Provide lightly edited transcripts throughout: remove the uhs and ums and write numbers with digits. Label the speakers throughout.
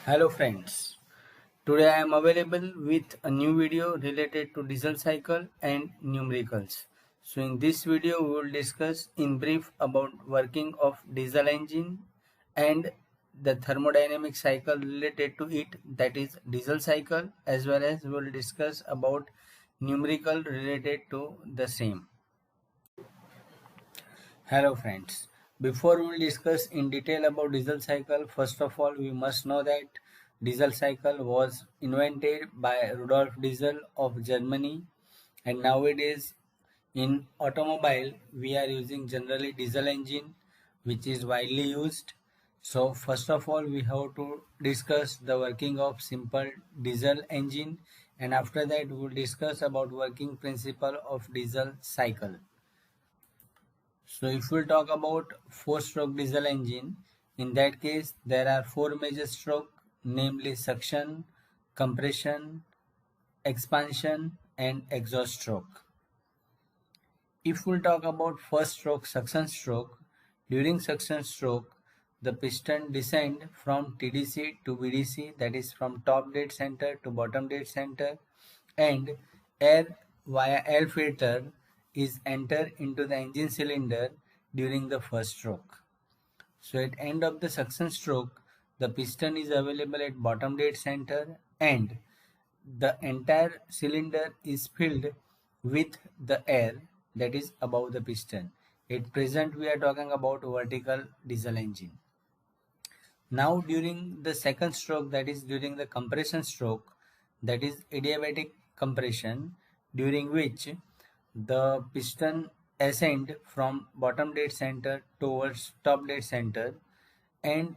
Speaker 1: Hello friends, today I am available with a new video related to diesel cycle and numericals. So in this video we will discuss in brief about working of diesel engine and the thermodynamic cycle related to it, that is diesel cycle, as well as we will discuss about numerical related to the same. Hello friends, before we discuss in detail about diesel cycle, first of all we must know that diesel cycle was invented by Rudolf Diesel of Germany, and nowadays in automobile we are using generally diesel engine which is widely used. So first of all we have to discuss the working of simple diesel engine, and after that we will discuss about working principle of diesel cycle. So if we talk about four-stroke diesel engine, in that case there are four major strokes, namely suction, compression, expansion and exhaust stroke. If we talk about first stroke, suction stroke, during suction stroke the piston descend from TDC to BDC, that is from top dead center to bottom dead center, and air via air filter is enter into the engine cylinder during the first stroke. So at end of the suction stroke, the piston is available at bottom dead center and the entire cylinder is filled with the air that is above the piston. At present we are talking about vertical diesel engine. Now during the second stroke, that is during the compression stroke, that is adiabatic compression, during which the piston ascend from bottom dead center towards top dead center, and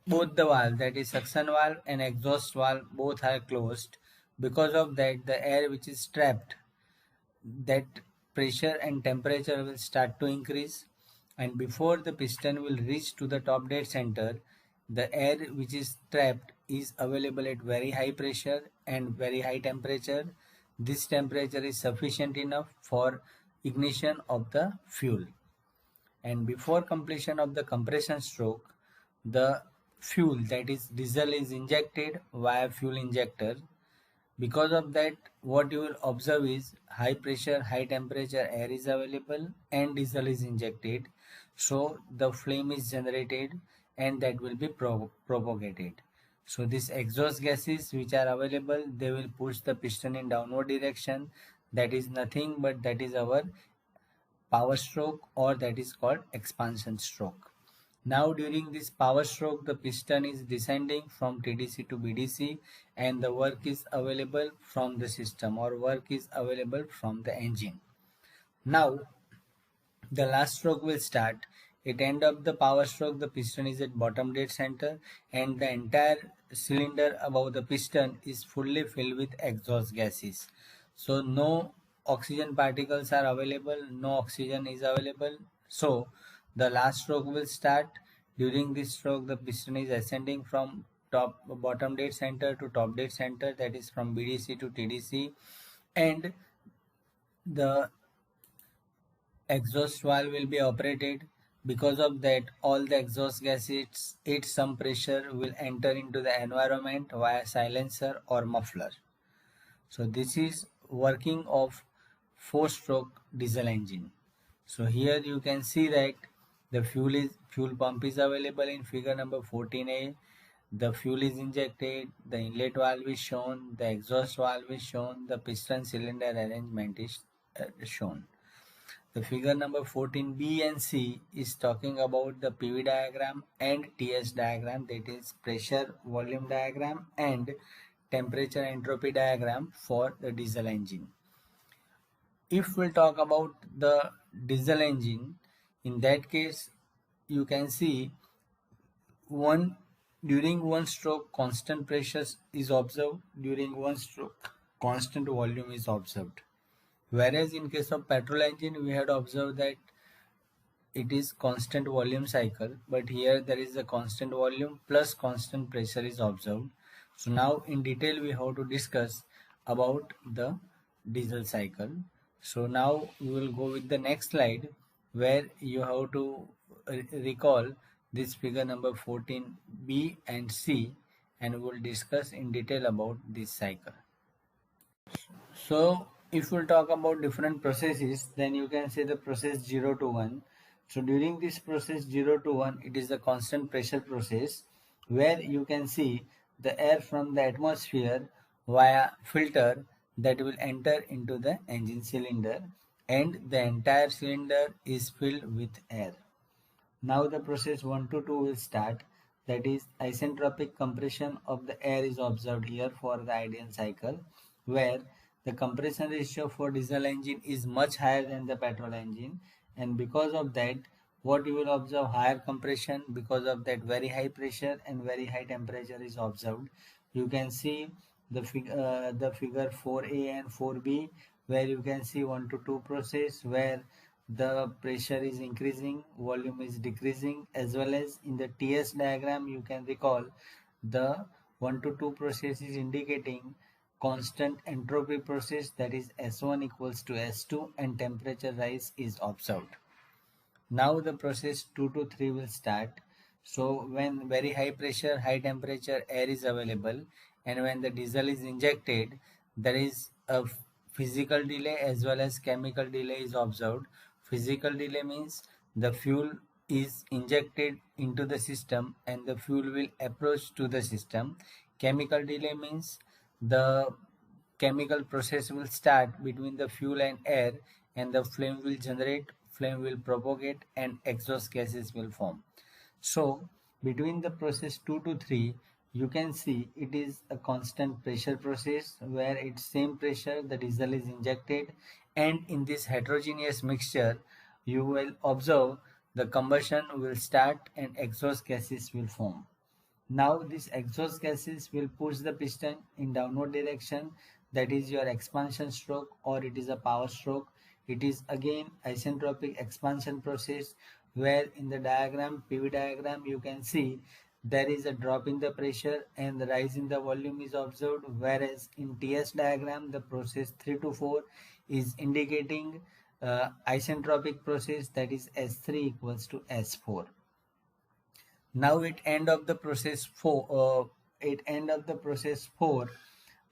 Speaker 1: both the valve, that is suction valve and exhaust valve, both are closed. Because of that the air which is trapped, that pressure and temperature will start to increase, and before the piston will reach to the top dead center the air which is trapped is available at very high pressure and very high temperature. This temperature is sufficient enough for ignition of the fuel, and before completion of the compression stroke the fuel, that is diesel, is injected via fuel injector. Because of that, what you will observe is high pressure, high temperature air is available and diesel is injected. So the flame is generated and that will be propagated. So these exhaust gases which are available, they will push the piston in downward direction. That is nothing but that is our power stroke, or that is called expansion stroke. Now during this power stroke the piston is descending from TDC to BDC and the work is available from the system, or work is available from the engine. Now the last stroke will start. At end of the power stroke the piston is at bottom dead center and the entire cylinder above the piston is fully filled with exhaust gases. So no oxygen particles are available, no oxygen is available. So the last stroke will start. During this stroke the piston is ascending from bottom dead center to top dead center, that is from BDC to TDC, and the exhaust valve will be operated. Because of that all the exhaust gases at some pressure will enter into the environment via silencer or muffler. So this is working of four stroke diesel engine. So here you can see that the fuel pump is available in figure number 14a. The fuel is injected, the inlet valve is shown, the exhaust valve is shown, the piston cylinder arrangement is shown. The figure number 14b and c is talking about the PV diagram and TS diagram, that is pressure volume diagram and temperature entropy diagram for the diesel engine. If we'll talk about the diesel engine, in that case you can see during one stroke constant pressure is observed, during one stroke constant volume is observed. Whereas in case of petrol engine we had observed that it is constant volume cycle, but here there is a constant volume plus constant pressure is observed. So now in detail we have to discuss about the diesel cycle. So now we will go with the next slide where you have to recall this figure number 14b and c, and we will discuss in detail about this cycle. So if we'll talk about different processes, then you can say the process 0 to 1. So during this process 0 to 1, it is a constant pressure process where you can see the air from the atmosphere via filter that will enter into the engine cylinder, and the entire cylinder is filled with air. Now the process 1 to 2 will start, that is isentropic compression of the air is observed here for the ideal cycle, where the compression ratio for diesel engine is much higher than the petrol engine, and because of that what you will observe higher compression, because of that very high pressure and very high temperature is observed. You can see the figure 4a and 4b, where you can see 1 to 2 process where the pressure is increasing, volume is decreasing, as well as in the TS diagram you can recall the 1 to 2 process is indicating constant entropy process, that is S1 equals to S2, and temperature rise is observed. Now the process 2 to 3 will start. So when very high pressure, high temperature air is available, and when the diesel is injected, there is a physical delay as well as chemical delay is observed. Physical delay means the fuel is injected into the system and the fuel will approach to the system. Chemical delay means the chemical process will start between the fuel and air, and the flame will generate, flame will propagate, and exhaust gases will form. So between the process 2 to 3, you can see it is a constant pressure process where it's same pressure the diesel is injected, and in this heterogeneous mixture you will observe the combustion will start and exhaust gases will form. Now these exhaust gases will push the piston in downward direction, that is your expansion stroke or it is a power stroke. It is again isentropic expansion process where in the diagram, PV diagram, you can see there is a drop in the pressure and the rise in the volume is observed, whereas in TS diagram the process 3 to 4 is indicating isentropic process, that is S3 equals to S4. Now at end of the process 4,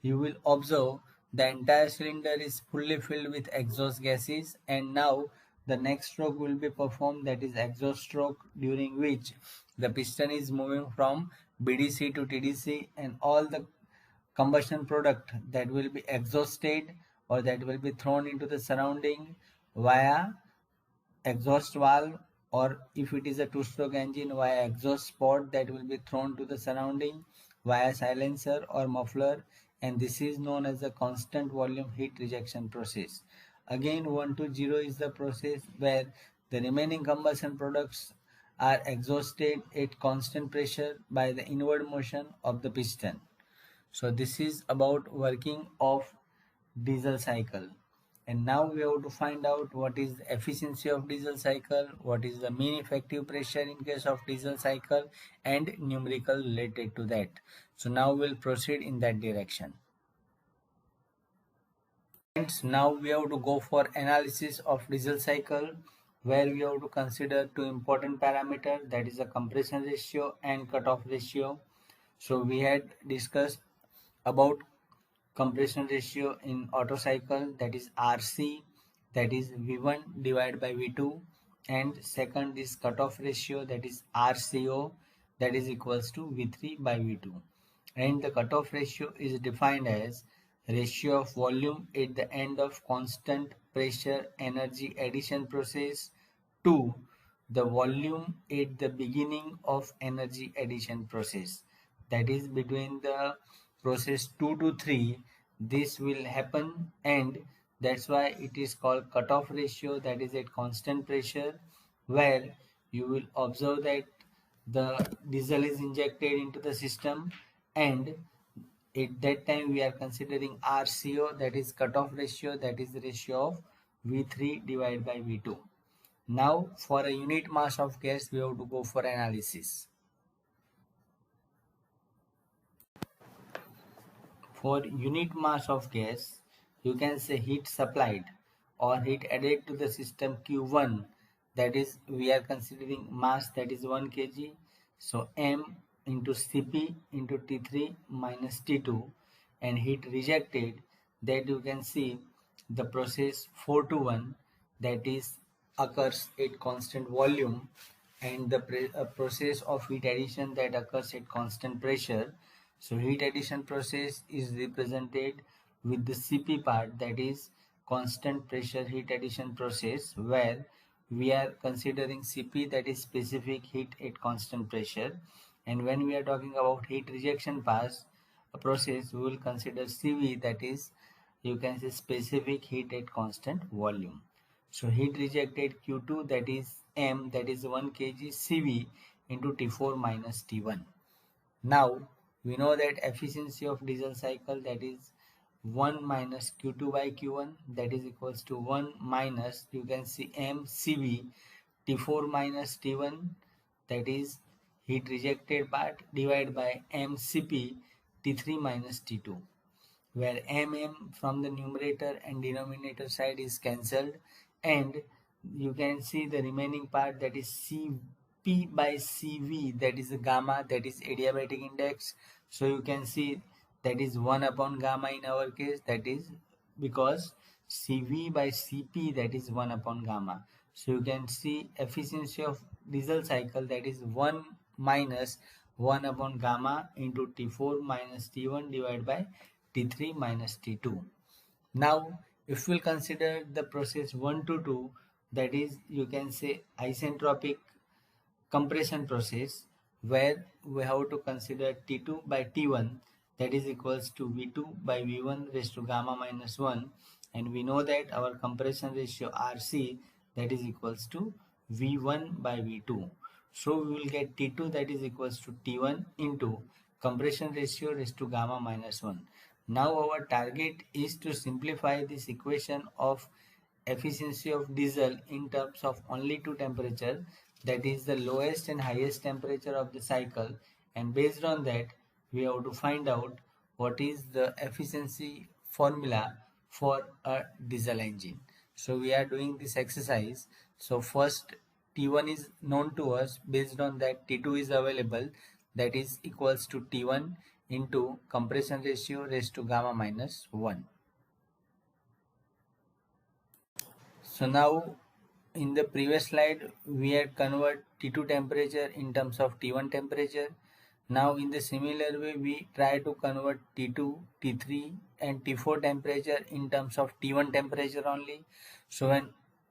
Speaker 1: you will observe the entire cylinder is fully filled with exhaust gases, and now the next stroke will be performed, that is exhaust stroke, during which the piston is moving from BDC to TDC, and all the combustion product that will be exhausted or that will be thrown into the surrounding via exhaust valve, or if it is a two-stroke engine via exhaust pot that will be thrown to the surrounding via silencer or muffler, and this is known as the constant volume heat rejection process. Again 1 to 0 is the process where the remaining combustion products are exhausted at constant pressure by the inward motion of the piston. So this is about working of diesel cycle. And now we have to find out what is the efficiency of diesel cycle, what is the mean effective pressure in case of diesel cycle, and numerical related to that. So now we'll proceed in that direction. Friends, now we have to go for analysis of diesel cycle, where we have to consider two important parameters, that is the compression ratio and cutoff ratio. So we had discussed about compression ratio in Otto cycle, that is RC, that is V1 divided by V2, and second is cutoff ratio, that is RCO, that is equals to V3 by V2, and the cutoff ratio is defined as ratio of volume at the end of constant pressure energy addition process to the volume at the beginning of energy addition process, that is between the process 2 to 3 this will happen, and that's why it is called cutoff ratio, that is at constant pressure, where you will observe that the diesel is injected into the system, and at that time we are considering RCO, that is cutoff ratio, that is the ratio of V3 divided by V2. Now for a unit mass of gas we have to go for analysis. For unit mass of gas, you can say heat supplied or heat added to the system Q1, that is we are considering mass, that is 1 kg. So M into Cp into T3 minus T2 and heat rejected, that you can see the process 4 to 1, that is occurs at constant volume, and the process of heat addition that occurs at constant pressure. So heat addition process is represented with the Cp part, that is constant pressure heat addition process, where we are considering Cp, that is specific heat at constant pressure, and when we are talking about heat rejection pass process, we will consider Cv, that is you can say specific heat at constant volume. So heat rejected Q2, that is M, that is 1 kg Cv into T4 minus T1. Now we know that efficiency of diesel cycle, that is 1 minus Q2 by Q1, that is equals to 1 minus you can see M Cv T4 minus T1, that is heat rejected part, divided by M Cp T3 minus T2, where from the numerator and denominator side is cancelled, and you can see the remaining part, that is Cp by Cv, that is the gamma, that is adiabatic index. So you can see that is 1 upon gamma in our case, that is because Cv by Cp, that is 1 upon gamma. So you can see efficiency of diesel cycle, that is 1 minus 1 upon gamma into T4 minus T1 divided by T3 minus T2. Now, if we'll consider the process 1 to 2, that is you can say isentropic compression process, where we have to consider T2 by T1, that is equals to V2 by V1 raised to gamma minus 1, and we know that our compression ratio RC, that is equals to V1 by V2. So we will get T2, that is equals to T1 into compression ratio raised to gamma minus 1. Now our target is to simplify this equation of efficiency of diesel in terms of only two temperature, that is the lowest and highest temperature of the cycle, and based on that we have to find out what is the efficiency formula for a diesel engine. So we are doing this exercise. So first T1 is known to us, based on that T2 is available, that is equals to T1 into compression ratio raised to gamma minus 1. So now in the previous slide we had convert T2 temperature in terms of T1 temperature. Now in the similar way we try to convert T2, T3 and T4 temperature in terms of T1 temperature only. So when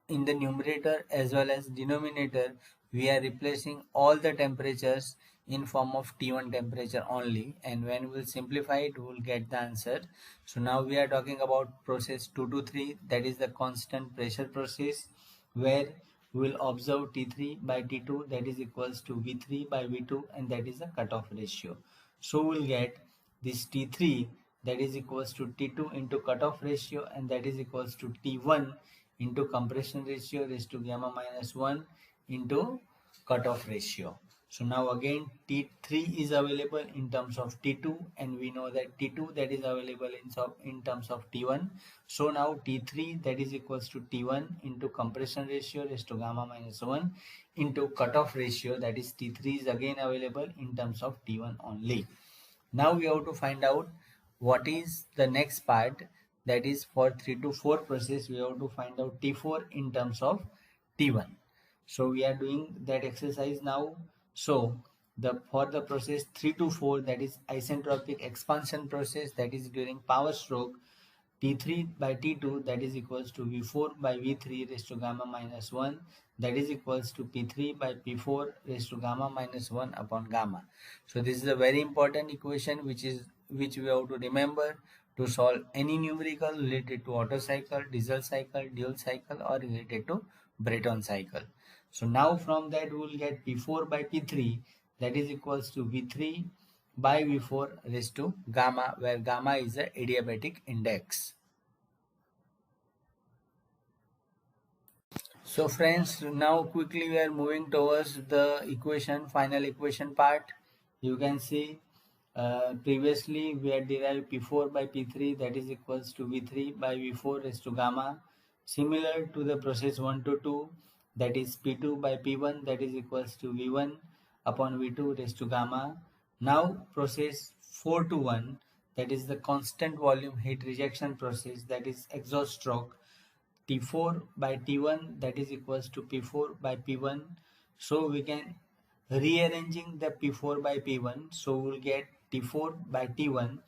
Speaker 1: in the numerator as well as denominator we are replacing all the temperatures in form of T1 temperature only, and when we'll simplify it we'll get the answer. So now we are talking about process 2 to 3, that is the constant pressure process, where we will observe T3 by T2, that is equals to V3 by V2, and that is the cutoff ratio. So we'll get this T3, that is equals to T2 into cutoff ratio, and that is equals to T1 into compression ratio raised to gamma minus 1 into cutoff ratio. So now again T3 is available in terms of T2, and we know that T2 that is available in terms of T1. So now T3 that is equals to T1 into compression ratio raised to gamma minus 1 into cutoff ratio, that is T3 is again available in terms of T1 only. Now we have to find out what is the next part, that is for 3 to 4 process we have to find out T4 in terms of T1. So we are doing that exercise now. So for the process 3 to 4, that is isentropic expansion process, that is during power stroke, T3 by T2 that is equals to V4 by V3 raised to gamma minus 1, that is equals to P3 by P4 raised to gamma minus 1 upon gamma. So this is a very important equation which we have to remember to solve any numerical related to Otto cycle, diesel cycle, dual cycle, or related to Brayton cycle. So now from that we will get P4 by P3, that is equals to V3 by V4 raised to gamma, where gamma is the adiabatic index. So friends, now quickly we are moving towards the final equation part. You can see previously we had derived P4 by P3, that is equals to V3 by V4 raised to gamma. Similar to the process 1 to 2, that is P2 by P1, that is equals to V1 upon V2 raised to gamma. Now process 4 to 1, that is the constant volume heat rejection process, that is exhaust stroke, T4 by T1 that is equals to P4 by P1. So we can rearranging the P4 by P1. So we'll get T4 by T1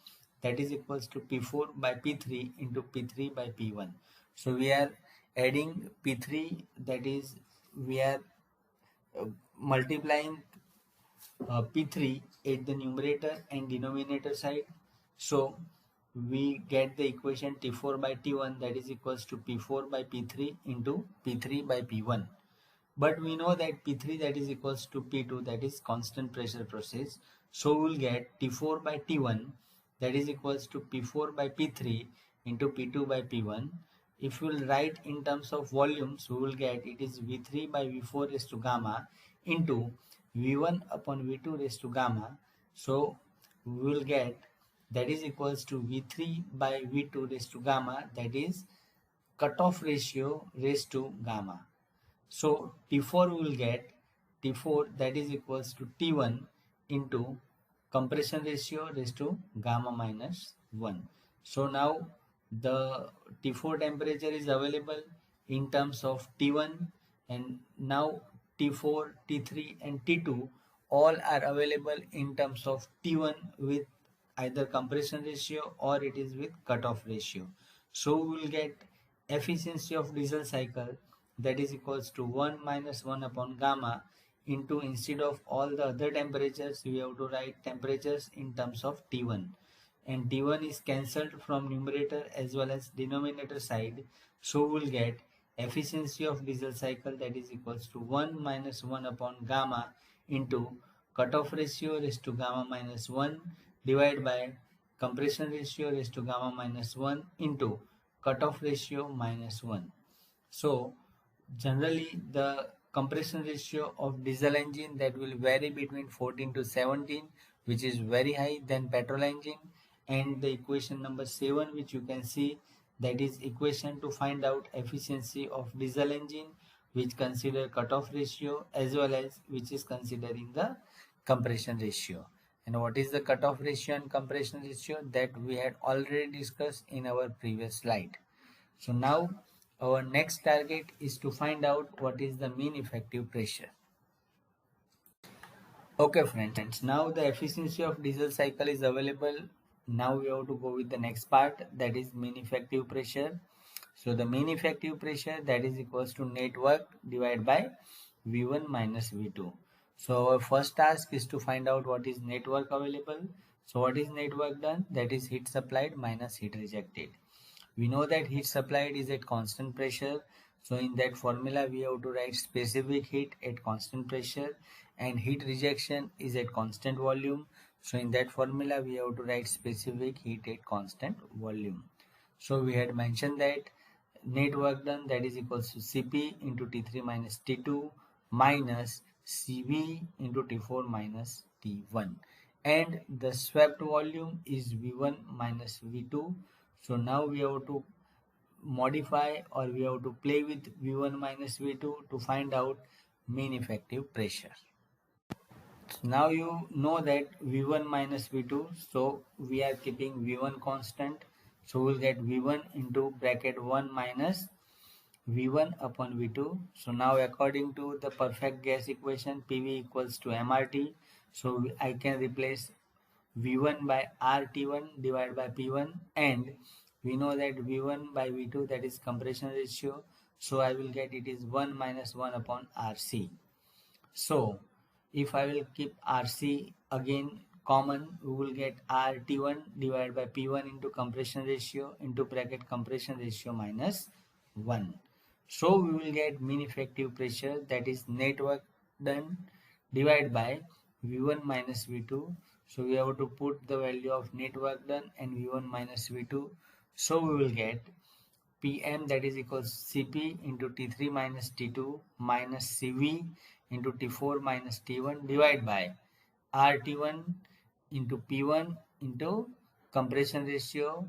Speaker 1: that is equals to P4 by P3 into P3 by P1. So we are adding P3, that is we are multiplying P3 at the numerator and denominator side. So we get the equation T4 by T1 that is equals to P4 by P3 into P3 by P1. But we know that P3 that is equals to P2, that is constant pressure process. So we'll get T4 by T1 that is equals to P4 by P3 into P2 by P1. If we'll write in terms of volumes, we will get it is V3 by V4 raised to gamma into V1 upon V2 raised to gamma. So we will get that is equals to V3 by V2 raised to gamma, that is cutoff ratio raised to gamma. So T4 will get T4 that is equals to T1 into compression ratio raised to gamma minus 1. So now the T4 temperature is available in terms of T1, and now T4, T3 and T2 all are available in terms of T1 with either compression ratio or it is with cutoff ratio. So we will get efficiency of diesel cycle that is equals to 1 minus 1 upon gamma into, instead of all the other temperatures, we have to write temperatures in terms of T1, and T1 is cancelled from numerator as well as denominator side. So we will get efficiency of diesel cycle that is equals to 1 minus 1 upon gamma into cutoff ratio raised to gamma minus 1 divided by compression ratio raised to gamma minus 1 into cutoff ratio minus 1. So generally the compression ratio of diesel engine that will vary between 14 to 17, which is very high than petrol engine. And the equation number 7 which you can see, that is equation to find out efficiency of diesel engine, which consider cutoff ratio as well as which is considering the compression ratio. And what is the cutoff ratio and compression ratio, that we had already discussed in our previous slide. So now our next target is to find out what is the mean effective pressure. Okay friends, now the efficiency of diesel cycle is available. Now we have to go with the next part, that is mean effective pressure. So the mean effective pressure that is equals to net work divided by V1 minus V2. So our first task is to find out what is net work available. So what is net work done? That is heat supplied minus heat rejected. We know that heat supplied is at constant pressure. So in that formula we have to write specific heat at constant pressure, and heat rejection is at constant volume. So in that formula we have to write specific heat at constant volume. So we had mentioned that net work done that is equals to Cp into T3 minus T2 minus Cv into T4 minus T1, and the swept volume is V1 minus V2. So now we have to modify, or we have to play with V1 minus V2 to find out mean effective pressure. So now you know that V1 minus V2, so we are keeping V1 constant. So we'll get V1 into bracket 1 minus V1 upon V2. So now according to the perfect gas equation, PV equals to MRT. So I can replace V1 by RT1 divided by P1, and we know that V1 by V2 that is compression ratio. So I will get it is 1 minus 1 upon RC. So if I will keep RC again common, we will get RT1 divided by P1 into compression ratio into bracket compression ratio minus 1. So we will get mean effective pressure, that is net work done divided by V1 minus V2. So we have to put the value of net work done and V1 minus V2. So we will get Pm that is equals Cp into T3 minus T2 minus Cv into T4 minus T1 divided by RT1 into P1 into compression ratio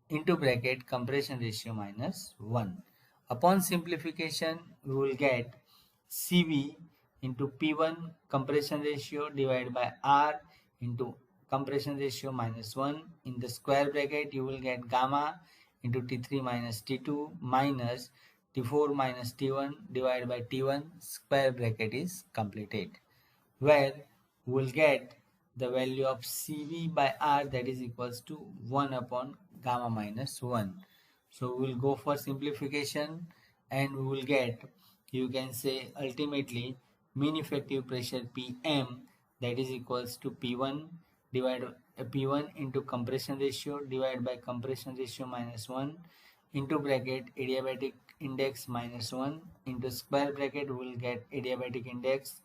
Speaker 1: into bracket compression ratio minus 1. Upon simplification, we will get Cv into P1 compression ratio divided by R into compression ratio minus 1. In the square bracket, you will get gamma into T3 minus T2 minus T4 minus T1 divided by T1. Square bracket is completed, where we will get the value of Cv by R, that is equals to 1 upon gamma minus 1. So we will go for simplification and we will get, you can say, ultimately mean effective pressure Pm, that is equals to P1 divided P1 into compression ratio divided by compression ratio minus 1 into bracket adiabatic index minus 1 into square bracket, we will get adiabatic index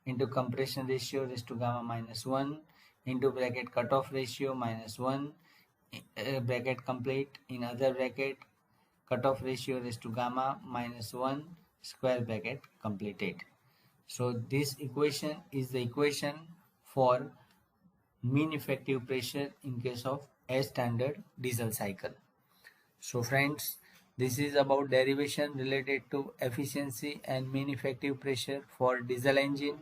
Speaker 1: into compression ratio raised to gamma minus 1 into bracket cutoff ratio minus 1, bracket complete, in other bracket cutoff ratio raised to gamma minus 1, square bracket completed. So this equation is the equation for mean effective pressure in case of a standard diesel cycle. So friends, this is about derivation related to efficiency and mean effective pressure for diesel engine.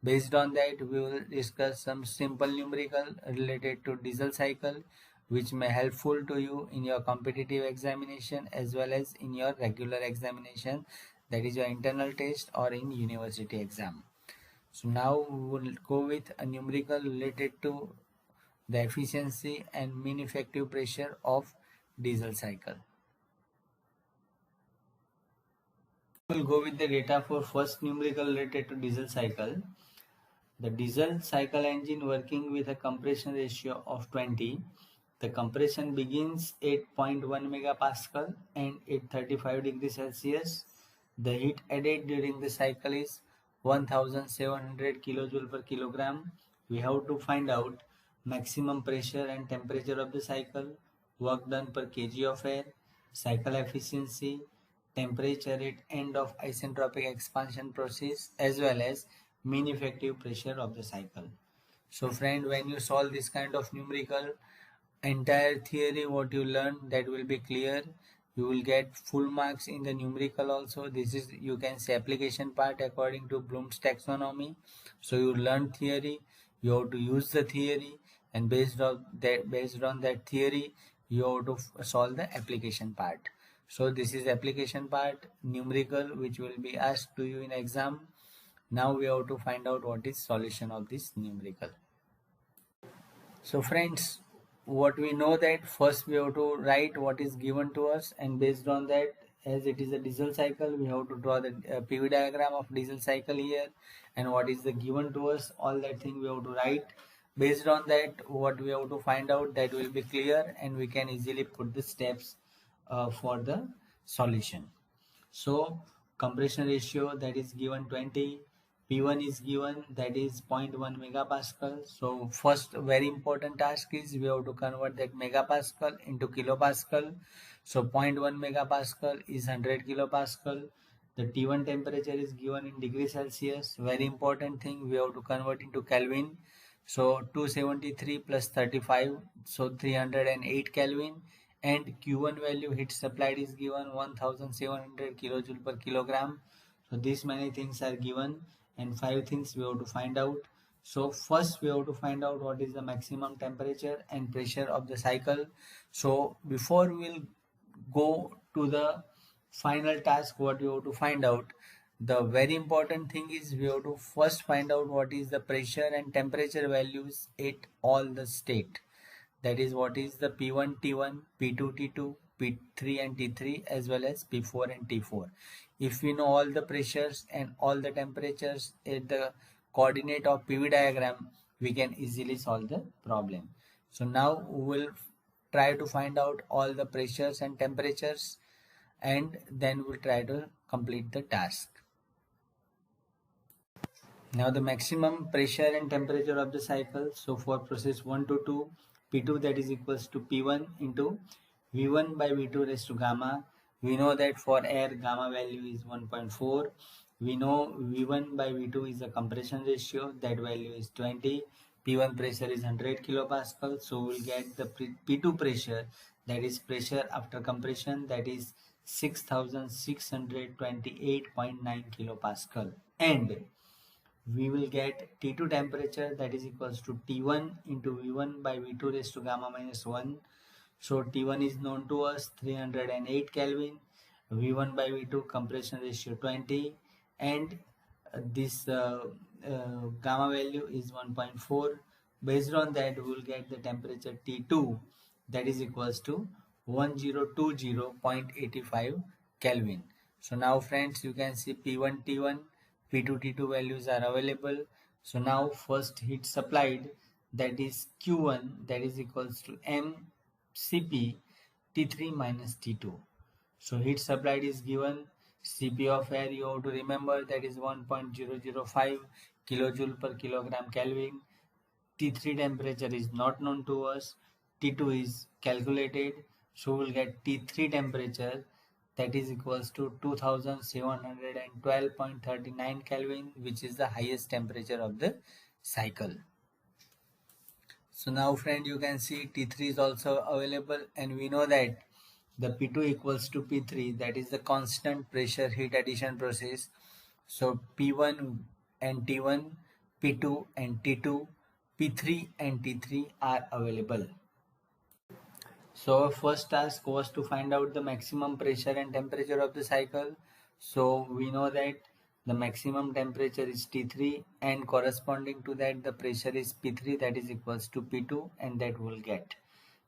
Speaker 1: Based on that, we will discuss some simple numerical related to diesel cycle which may helpful to you in your competitive examination as well as in your regular examination, that is your internal test or in university exam. So now we will go with a numerical related to the efficiency and mean effective pressure of diesel cycle. We'll go with the data for first numerical related to diesel cycle. The diesel cycle engine working with a compression ratio of 20. The compression begins at 0.1 megapascal and at 35 degrees Celsius. The heat added during the cycle is 1700 kilojoule per kilogram. We have to find out maximum pressure and temperature of the cycle, work done per kg of air, cycle efficiency, temperature at end of isentropic expansion process, as well as mean effective pressure of the cycle. So friend, when you solve this kind of numerical, entire theory what you learn, that will be clear. You will get full marks in the numerical also. This is, you can say, application part according to Bloom's taxonomy. So you learn theory, you have to use the theory, and based on that theory, you have to solve the application part. So this is application part, numerical, which will be asked to you in exam. Now we have to find out what is solution of this numerical. So friends, what we know, that first we have to write what is given to us, and based on that, as it is a diesel cycle, we have to draw the PV diagram of diesel cycle here, and what is the given to us, all that thing we have to write. Based on that, what we have to find out, that will be clear, and we can easily put the steps for the solution. So compression ratio, that is given 20, P1 is given, that is 0.1 megapascal. So first very important task is we have to convert that megapascal into kilopascal. So 0.1 megapascal is 100 kilopascal. The T1 temperature is given in degrees Celsius. Very important thing, we have to convert into Kelvin. So 273 plus 35, so 308 Kelvin. And Q1 value, heat supplied, is given 1700 kilojoule per kilogram. So these many things are given, and 5 things we have to find out. So first we have to find out what is the maximum temperature and pressure of the cycle. So before we'll go to the final task, what you have to find out, the very important thing is we have to first find out what is the pressure and temperature values at all the state. That is, what is the P1 T1, P2 T2, P3 and T3, as well as P4 and T4. If we know all the pressures and all the temperatures at the coordinate of PV diagram, we can easily solve the problem. So now we will try to find out all the pressures and temperatures, and then we'll try to complete the task. Now the maximum pressure and temperature of the cycle. So for process 1 to 2, P2, that is equals to P1 into V1 by V2 raised to gamma. We know that for air gamma value is 1.4. We know V1 by V2 is the compression ratio, that value is 20. P1 pressure is 100 kilopascal. So we'll get the P2 pressure, that is pressure after compression, that is 6628.9 kilopascal. And we will get T2 temperature, that is equals to T1 into V1 by V2 raised to gamma minus 1. So T1 is known to us, 308 Kelvin, V1 by V2 compression ratio 20, and this gamma value is 1.4. Based on that, we will get the temperature T2, that is equals to 1020.85 Kelvin. So now friends, you can see P1 T1, P2 T2 values are available. So now first heat supplied, that is Q1, that is equals to mCp T3 minus T2. So heat supplied is given, Cp of air you have to remember, that is 1.005 kilojoule per kilogram Kelvin. T3 temperature is not known to us, T2 is calculated, so we'll get T3 temperature, that is equals to 2712.39 Kelvin, which is the highest temperature of the cycle. So now friend, you can see T3 is also available, and we know that the P2 equals to P3, that is the constant pressure heat addition process. So P1 and T1, P2 and T2, P3 and T3 are available. So our first task was to find out the maximum pressure and temperature of the cycle. So we know that the maximum temperature is T3, and corresponding to that the pressure is P3, that is equals to P2, and that we'll get.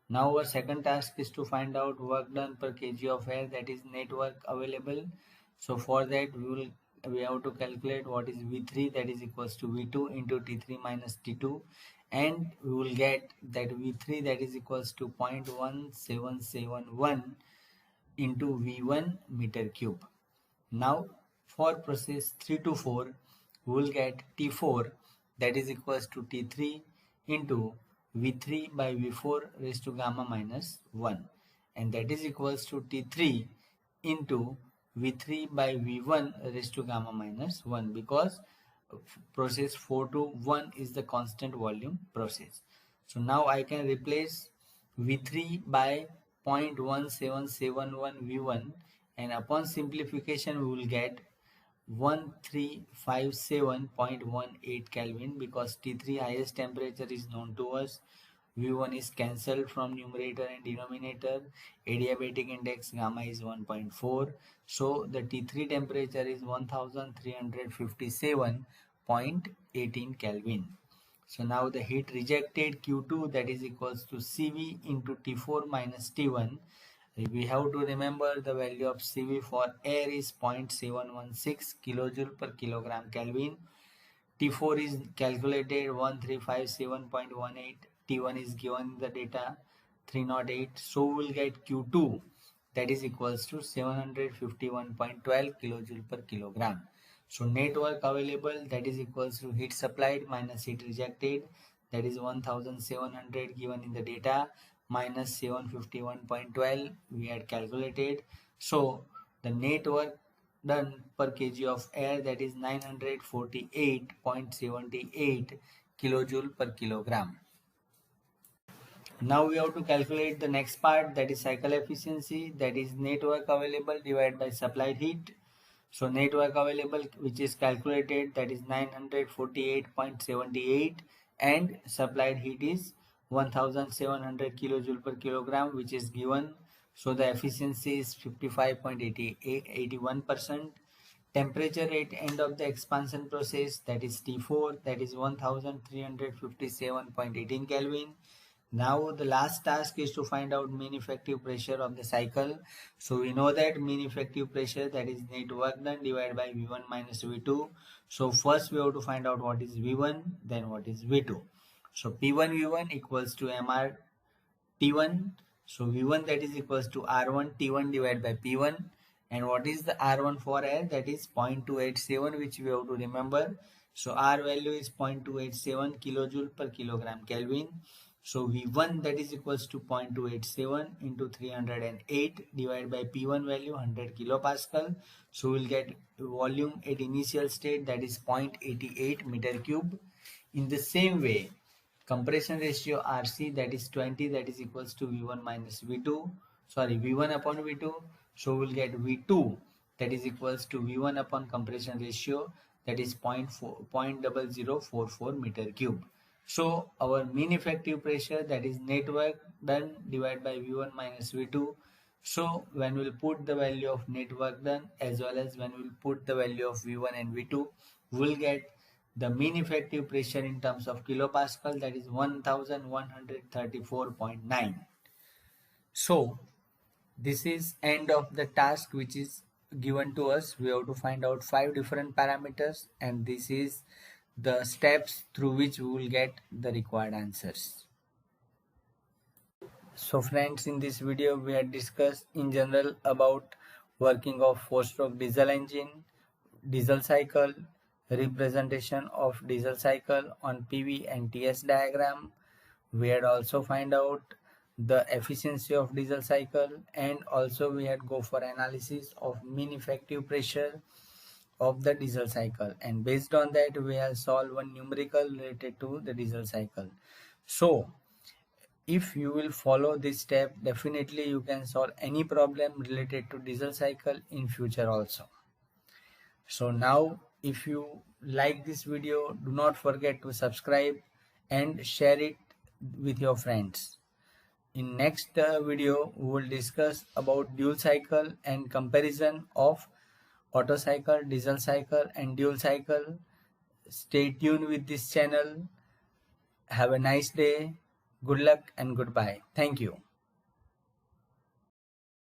Speaker 1: Now our second task is to find out work done per kg of air, that is net work available. So for that we have to calculate what is V3, that is equals to V2 into T3 minus T2, and we will get that V3, that is equals to 0.1771 into V1 meter cube. Now for process 3 to 4, we will get T4, that is equals to T3 into V3 by V4 raised to gamma minus 1, and that is equals to T3 into V3 by V1 raised to gamma minus 1, because process 4 to 1 is the constant volume process. So now I can replace V3 by 0.1771 V1, and upon simplification we will get 1357.18 Kelvin, because T3 highest temperature is known to us. V1 is cancelled from numerator and denominator. Adiabatic index gamma is 1.4. So the T3 temperature is 1357.18 Kelvin. So now the heat rejected Q2, that is equals to CV into T4 minus T1. We have to remember the value of CV for air is 0.716 kilojoule per kilogram Kelvin. T4 is calculated 1357.18. T1 is given the data 308. So we will get Q2, that is equals to 751.12 kilojoule per kilogram. So net work available, that is equals to heat supplied minus heat rejected, that is 1700 given in the data minus 751.12 we had calculated. So the net work done per kg of air, that is 948.78 kilojoule per kilogram. Now we have to calculate the next part, that is cycle efficiency, that is net work available divided by supplied heat. So net work available, which is calculated, that is 948.78, and supplied heat is 1700 kilojoule per kilogram, which is given. So the efficiency is 55.81%. Temperature at end of the expansion process, that is T4, that is 1357.18 Kelvin. Now the last task is to find out mean effective pressure of the cycle. So we know that mean effective pressure, that is net work done divided by V1 minus V2. So first we have to find out what is V1, then what is V2. So P1 V1 equals to MR T1. So V1, that is equals to R1 T1 divided by P1. And what is the R1 for air? That is 0.287, which we have to remember. So R value is 0.287 kilojoule per kilogram Kelvin. So V1, that is equals to 0.287 into 308 divided by P1 value 100 kilopascal. So we'll get volume at initial state, that is 0.88 meter cube. In the same way, compression ratio RC, that is 20, that is equals to V1 minus V2. Sorry, V1 upon V2. So we'll get V2, that is equals to V1 upon compression ratio, that is 0.0044 meter cube. So our mean effective pressure, that is net work done divided by V1 minus V2. So when we'll put the value of net work done as well as when we'll put the value of V1 and V2, we'll get the mean effective pressure in terms of kilopascal, that is 1134.9. So this is end of the task which is given to us. We have to find out 5 different parameters, and this is the steps through which we will get the required answers. So friends, in this video we had discussed in general about working of 4-stroke diesel engine, diesel cycle, representation of diesel cycle on PV and TS diagram. We had also find out the efficiency of diesel cycle, and also we had go for analysis of mean effective pressure of the diesel cycle, and based on that we have solved one numerical related to the diesel cycle. So if you will follow this step, definitely you can solve any problem related to diesel cycle in future also. So now if you like this video, do not forget to subscribe and share it with your friends. In next video we will discuss about dual cycle and comparison of Otto cycle, diesel cycle and dual cycle. Stay tuned with this channel. Have a nice day. Good luck and goodbye. Thank you.